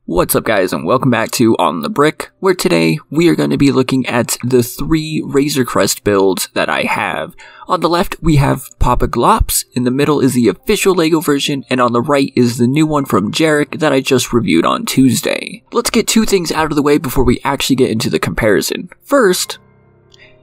What's up guys, and welcome back to On the Brick, where today we are going to be looking at the 3 Razor Crest builds that I have. On the left we have Papaglop, in the middle is the official LEGO version, and on the right is the new one from Jerac that I just reviewed on Tuesday. Let's get 2 things out of the way before we actually get into the comparison. First,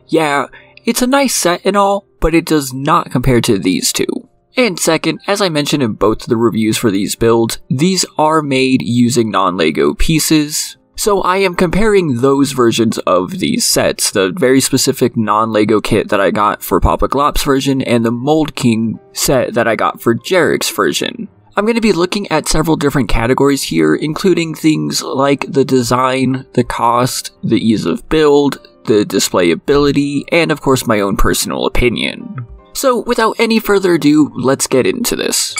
yeah, it's a nice set and all, but it does not compare to these two. And second, as I mentioned in both the reviews for these builds, these are made using non-LEGO pieces. So I am comparing those versions of these sets, the very specific non-LEGO kit that I got for Papaglop's version and the Mold King set that I got for Jerac's version. I'm going to be looking at several different categories here, including things like the design, the cost, the ease of build, the displayability, and of course my own personal opinion. So without any further ado, let's get into this.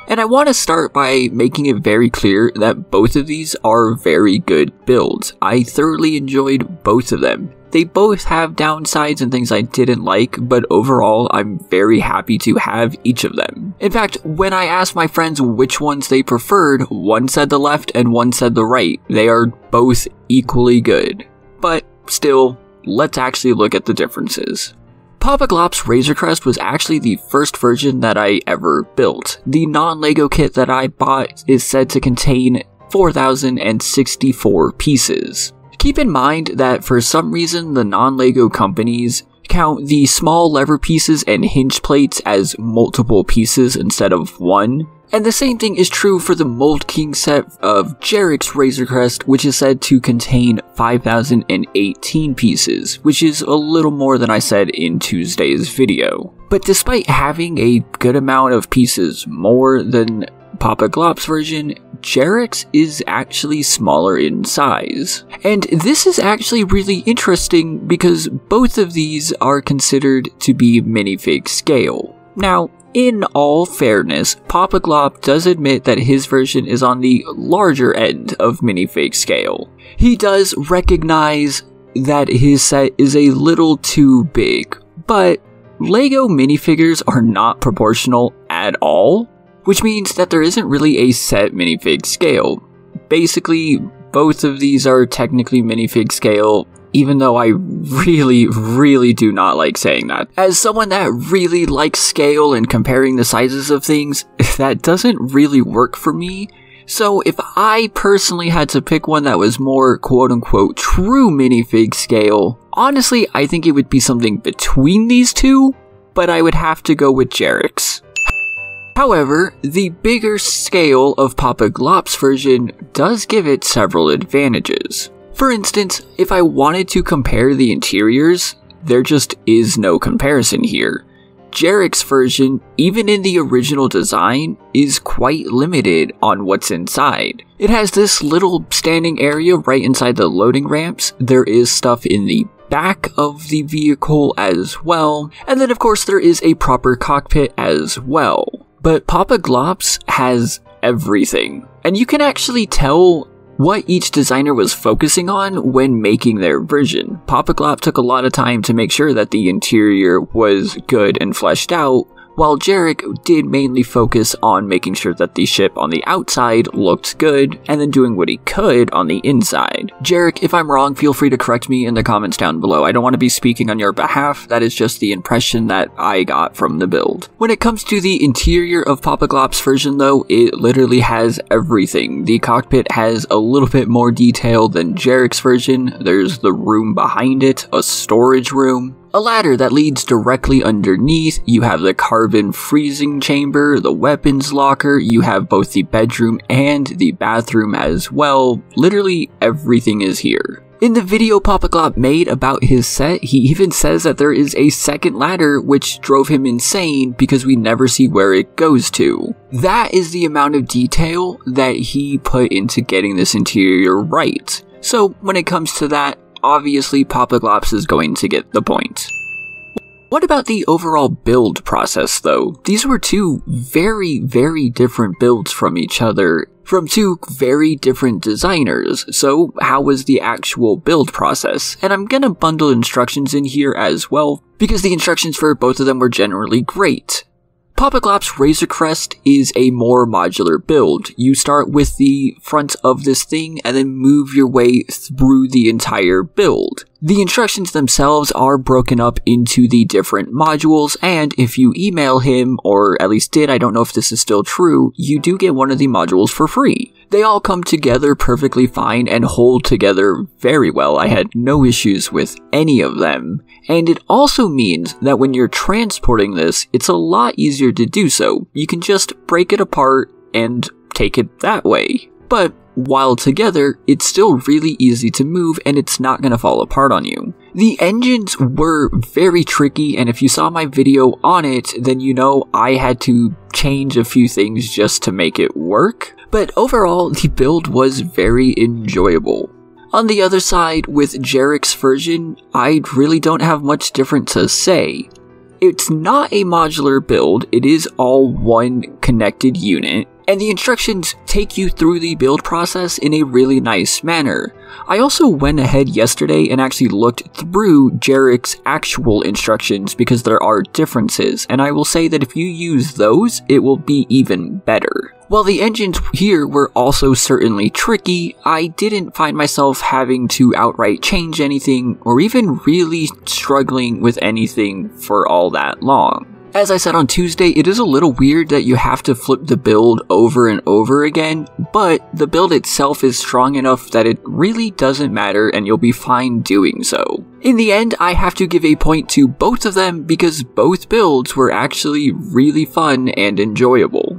And I want to start by making it very clear that both of these are very good builds. I thoroughly enjoyed both of them. They both have downsides and things I didn't like, but overall I'm very happy to have each of them. In fact, when I asked my friends which ones they preferred, one said the left and one said the right. They are both equally good. But still, let's actually look at the differences. Papaglop's Razor Crest was actually the first version that I ever built. The non-LEGO kit that I bought is said to contain 4,064 pieces. Keep in mind that for some reason the non-LEGO companies count the small lever pieces and hinge plates as multiple pieces instead of one. And the same thing is true for the Mold King set of Jerac's Razor Crest, which is said to contain 5,018 pieces, which is a little more than I said in Tuesday's video. But despite having a good amount of pieces more than Papaglop's version, Jerac's is actually smaller in size. And this is actually really interesting because both of these are considered to be minifig scale. Now, in all fairness, Papaglop does admit that his version is on the larger end of minifig scale. He does recognize that his set is a little too big, but LEGO minifigures are not proportional at all, which means that there isn't really a set minifig scale. Basically, both of these are technically minifig scale, even though I really do not like saying that. As someone that really likes scale and comparing the sizes of things, that doesn't really work for me. So if I personally had to pick one that was more quote-unquote true minifig scale, honestly I think it would be something between these two, but I would have to go with Jerac's. However, the bigger scale of Papaglop's version does give it several advantages. For instance, if I wanted to compare the interiors, there just is no comparison here. Jerac's version, even in the original design, is quite limited on what's inside. It has this little standing area right inside the loading ramps. There is stuff in the back of the vehicle as well, and then of course there is a proper cockpit as well. But Papaglop's has everything, and you can actually tell what each designer was focusing on when making their version. Papaglop took a lot of time to make sure that the interior was good and fleshed out, while Jerac did mainly focus on making sure that the ship on the outside looked good, and then doing what he could on the inside. Jerac, if I'm wrong, feel free to correct me in the comments down below. I don't want to be speaking on your behalf, that is just the impression that I got from the build. When it comes to the interior of Papaglop's version though, it literally has everything. The cockpit has a little bit more detail than Jerac's version. There's the room behind it, a storage room, a ladder that leads directly underneath, you have the carbon freezing chamber, the weapons locker, you have both the bedroom and the bathroom as well. Literally everything is here. In the video Papaglop made about his set, he even says that there is a second ladder which drove him insane because we never see where it goes to. That is the amount of detail that he put into getting this interior right. So when it comes to that, obviously Papaglop's is going to get the point. What about the overall build process though? These were two very different builds from each other, from two very different designers. So how was the actual build process? And I'm gonna bundle instructions in here as well, because the instructions for both of them were generally great. Papaglop's Razor Crest is a more modular build. You start with the front of this thing and then move your way through the entire build. The instructions themselves are broken up into the different modules, and if you email him, or at least did, I don't know if this is still true, you do get one of the modules for free. They all come together perfectly fine and hold together very well. I had no issues with any of them. And it also means that when you're transporting this, it's a lot easier to do so. You can just break it apart and take it that way. But while together, it's still really easy to move and it's not going to fall apart on you. The engines were very tricky, and if you saw my video on it, then you know I had to change a few things just to make it work. But overall, the build was very enjoyable. On the other side, with Jerac's version, I really don't have much different to say. It's not a modular build, it is all one connected unit, and the instructions take you through the build process in a really nice manner. I also went ahead yesterday and actually looked through Jerac's actual instructions because there are differences, and I will say that if you use those, it will be even better. While the engines here were also certainly tricky, I didn't find myself having to outright change anything or even really struggling with anything for all that long. As I said on Tuesday, it is a little weird that you have to flip the build over and over again, but the build itself is strong enough that it really doesn't matter and you'll be fine doing so. In the end, I have to give a point to both of them because both builds were actually really fun and enjoyable.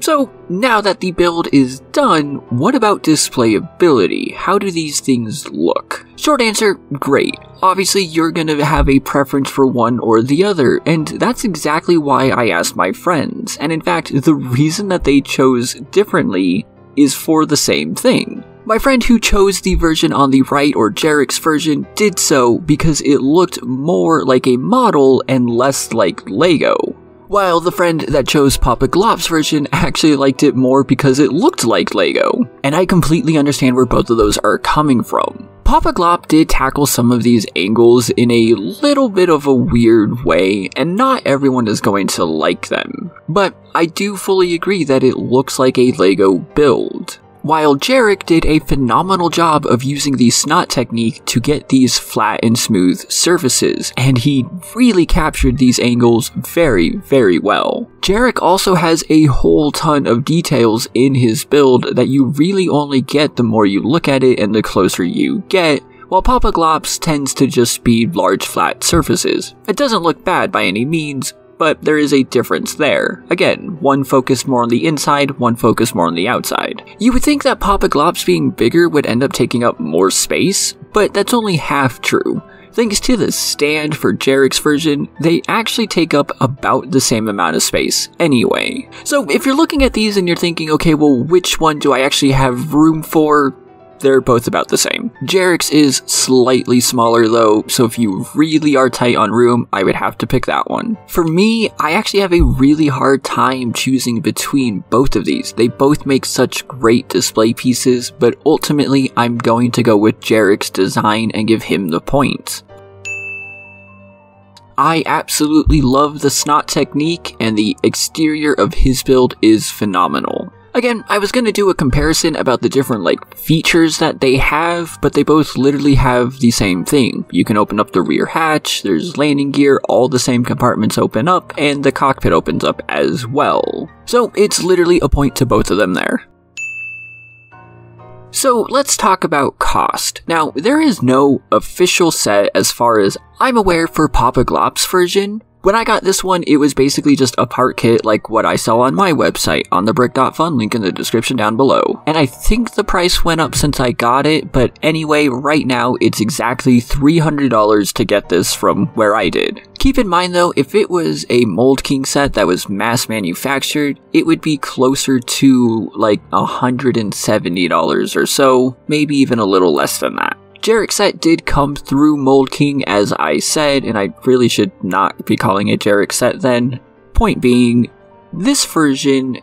So, now that the build is done, what about displayability? How do these things look? Short answer, great. Obviously, you're gonna have a preference for one or the other, and that's exactly why I asked my friends. And in fact, the reason that they chose differently is for the same thing. My friend who chose the version on the right, or Jerac's version, did so because it looked more like a model and less like Lego. While the friend that chose Papaglop's version actually liked it more because it looked like Lego. And I completely understand where both of those are coming from. Papaglop did tackle some of these angles in a little bit of a weird way, and not everyone is going to like them. But I do fully agree that it looks like a Lego build. While Jerac did a phenomenal job of using the snot technique to get these flat and smooth surfaces, and he really captured these angles very, very well. Jerac also has a whole ton of details in his build that you really only get the more you look at it and the closer you get, while Papaglop's tends to just be large flat surfaces. It doesn't look bad by any means, but there is a difference there. Again, one focused more on the inside, one focused more on the outside. You would think that Papaglop's being bigger would end up taking up more space, but that's only half true. Thanks to the stand for Jerac's version, they actually take up about the same amount of space anyway. So if you're looking at these and you're thinking, okay, well, which one do I actually have room for? They're both about the same. Jerac's is slightly smaller though, so if you really are tight on room, I would have to pick that one. For me, I actually have a really hard time choosing between both of these. They both make such great display pieces, but ultimately I'm going to go with Jerac's design and give him the point. I absolutely love the snot technique, and the exterior of his build is phenomenal. Again, I was going to do a comparison about the different features that they have, but they both literally have the same thing. You can open up the rear hatch, there's landing gear, all the same compartments open up, and the cockpit opens up as well. So it's literally a point to both of them there. So let's talk about cost. Now, there is no official set as far as I'm aware for Papaglop's version. When I got this one, it was basically just a part kit like what I sell on my website, on thebrick.fun, link in the description down below. And I think the price went up since I got it, but anyway, right now it's exactly $300 to get this from where I did. Keep in mind though, if it was a Mold King set that was mass manufactured, it would be closer to $170 or so, maybe even a little less than that. Jerac's set did come through Mold King, as I said, and I really should not be calling it Jerac's set then. Point being, this version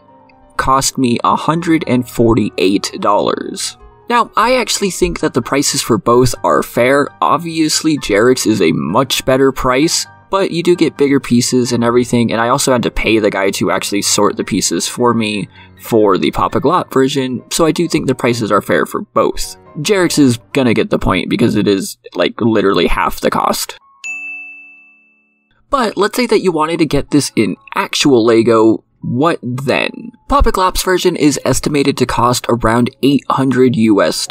cost me $148. Now, I actually think that the prices for both are fair. Obviously, Jerac's is a much better price, but you do get bigger pieces and everything, and I also had to pay the guy to actually sort the pieces for me for the Papaglop version, so I do think the prices are fair for both. Jerac's is gonna get the point because it is, like, literally half the cost. But let's say that you wanted to get this in actual LEGO, what then? Papaglop's version is estimated to cost around $800 US.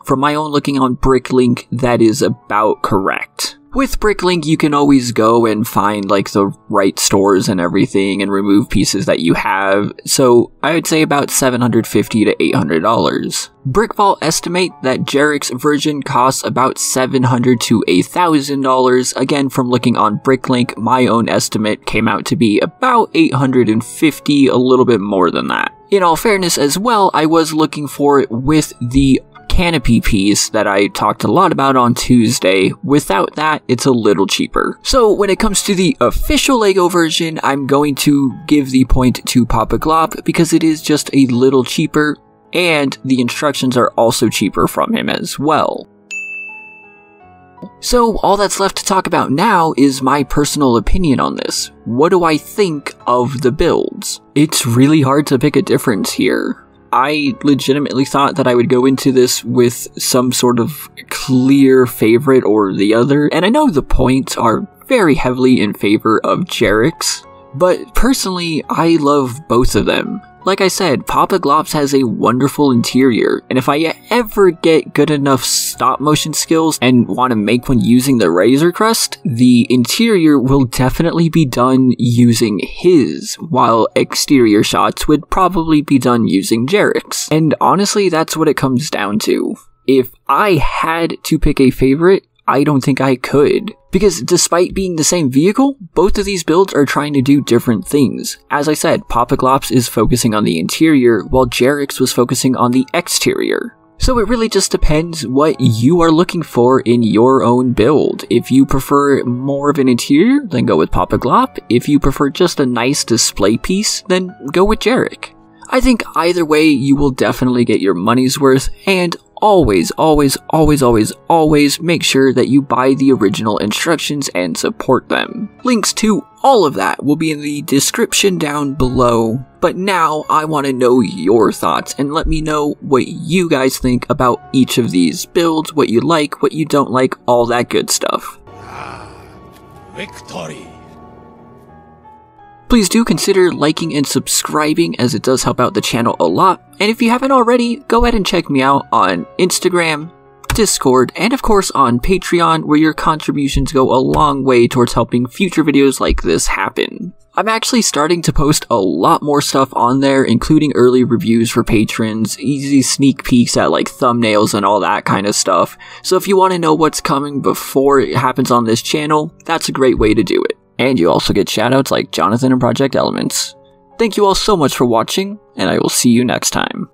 From my own looking on Bricklink, that is about correct. With Bricklink, you can always go and find like the right stores and everything and remove pieces that you have, so I would say about $750 to $800. BrickVault estimate that Jerac's version costs about $700 to $1,000. Again, from looking on Bricklink, my own estimate came out to be about $850, a little bit more than that. In all fairness as well, I was looking for it with the canopy piece that I talked a lot about on Tuesday. Without that, it's a little cheaper. So when it comes to the official LEGO version, I'm going to give the point to Papaglop because it is just a little cheaper, and the instructions are also cheaper from him as well. So all that's left to talk about now is my personal opinion on this. What do I think of the builds? It's really hard to pick a difference here. I legitimately thought that I would go into this with some sort of clear favorite or the other, and I know the points are very heavily in favor of Jerac's, but personally, I love both of them. Like I said, Papaglop's has a wonderful interior, and if I ever get good enough stop motion skills and want to make one using the Razor Crest, the interior will definitely be done using his, while exterior shots would probably be done using Jerac's. And honestly, that's what it comes down to. If I had to pick a favorite, I don't think I could. Because despite being the same vehicle, both of these builds are trying to do different things. As I said, Papaglop's is focusing on the interior, while Jerac's was focusing on the exterior. So it really just depends what you are looking for in your own build. If you prefer more of an interior, then go with Papaglop. If you prefer just a nice display piece, then go with Jerac. I think either way, you will definitely get your money's worth, and always make sure that you buy the original instructions and support them. Links to all of that will be in the description down below. But now I want to know your thoughts and let me know what you guys think about each of these builds, what you like, what you don't like, all that good stuff. Victory! Please do consider liking and subscribing, as it does help out the channel a lot. And if you haven't already, go ahead and check me out on Instagram, Discord, and of course on Patreon, where your contributions go a long way towards helping future videos like this happen. I'm actually starting to post a lot more stuff on there, including early reviews for patrons, easy sneak peeks at like thumbnails and all that kind of stuff. So if you want to know what's coming before it happens on this channel, that's a great way to do it. And you also get shoutouts like Jonathan and Project Elements. Thank you all so much for watching, and I will see you next time.